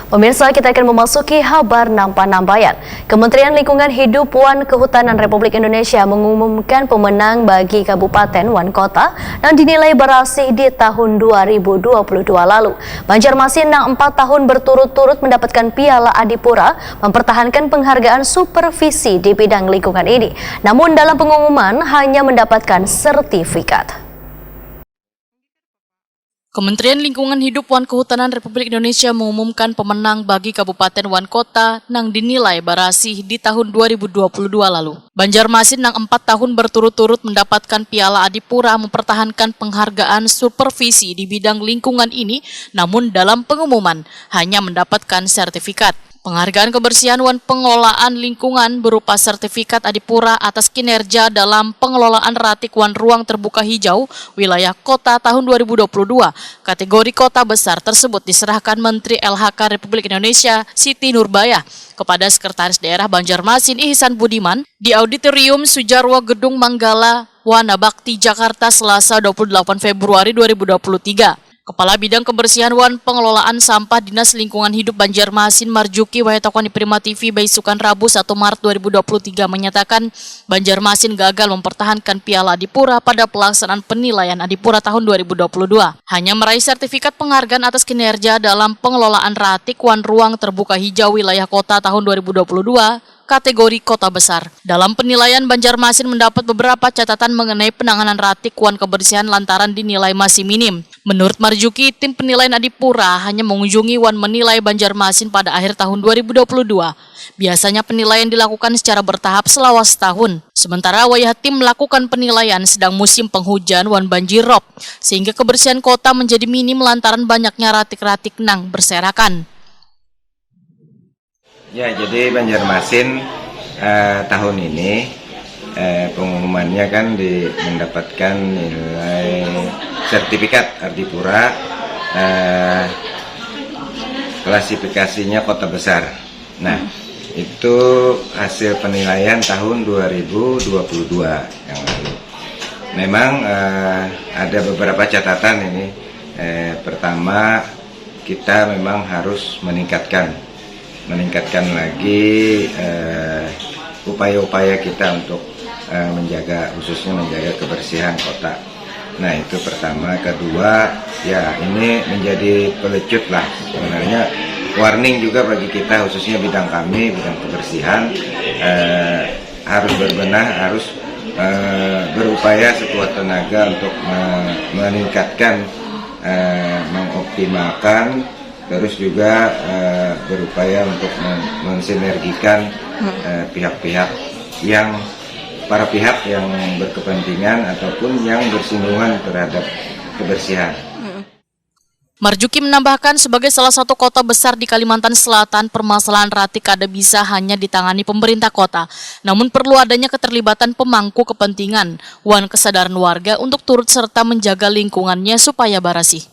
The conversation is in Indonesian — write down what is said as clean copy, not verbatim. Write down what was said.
Pemirsa, kita akan memasuki kabar Nampan-Nambayan. Kementerian Lingkungan Hidup Wan Kehutanan Republik Indonesia mengumumkan pemenang bagi Kabupaten Wan Kota yang dinilai berhasil di tahun 2022 lalu. Banjarmasin yang 4 tahun berturut-turut mendapatkan Piala Adipura mempertahankan penghargaan supervisi di bidang lingkungan ini. Namun dalam pengumuman hanya mendapatkan sertifikat. Kementerian Lingkungan Hidup Wan Kehutanan Republik Indonesia mengumumkan pemenang bagi Kabupaten Wan Kota yang dinilai berhasil di tahun 2022 lalu. Banjarmasin yang 4 tahun berturut-turut mendapatkan Piala Adipura mempertahankan penghargaan supervisi di bidang lingkungan ini, namun dalam pengumuman hanya mendapatkan sertifikat. Penghargaan kebersihan wan pengelolaan lingkungan berupa sertifikat Adipura atas kinerja dalam pengelolaan ratik wan ruang terbuka hijau wilayah kota tahun 2022. Kategori kota besar tersebut diserahkan Menteri LHK Republik Indonesia Siti Nurbaya kepada Sekretaris Daerah Banjarmasin Ihsan Budiman di Auditorium Sujarwo Gedung Manggala, Wana Bakti, Jakarta, Selasa 28 Februari 2023. Kepala Bidang Kebersihan wan Pengelolaan Sampah Dinas Lingkungan Hidup Banjarmasin Marjuki Wahyatokon di Prima TV Baisukan Rabu 1 Maret 2023 menyatakan Banjarmasin gagal mempertahankan Piala Adipura pada pelaksanaan penilaian Adipura tahun 2022. Hanya meraih sertifikat penghargaan atas kinerja dalam pengelolaan ratik wan ruang terbuka hijau wilayah kota tahun 2022 kategori kota besar. Dalam penilaian, Banjarmasin mendapat beberapa catatan mengenai penanganan ratik wan kebersihan lantaran dinilai masih minim. Menurut Marjuki, tim penilaian Adipura hanya mengunjungi wan menilai Banjarmasin pada akhir tahun 2022. Biasanya penilaian dilakukan secara bertahap selama setahun. Sementara wayah tim melakukan penilaian sedang musim penghujan wan banjirop, sehingga kebersihan kota menjadi minim lantaran banyaknya ratik-ratik nang berserakan. Ya, jadi Banjarmasin tahun ini pengumumannya kan mendapatkan nilai sertifikat Adipura, klasifikasinya kota besar. Nah, itu hasil penilaian tahun 2022 yang lalu. Memang ada beberapa catatan ini. Pertama, kita memang harus meningkatkan lagi upaya-upaya kita untuk khususnya menjaga kebersihan kota. Nah, itu pertama. Kedua, ya ini menjadi pelecut lah sebenarnya, warning juga bagi kita khususnya bidang kebersihan, harus berbenah, harus berupaya sekuat tenaga untuk meningkatkan, mengoptimalkan, terus juga berupaya untuk mensinergikan para pihak yang berkepentingan ataupun yang bersinggungan terhadap kebersihan. Marjuki menambahkan sebagai salah satu kota besar di Kalimantan Selatan, permasalahan ratik kada bisa hanya ditangani pemerintah kota, namun perlu adanya keterlibatan pemangku kepentingan wan kesadaran warga untuk turut serta menjaga lingkungannya supaya bersih.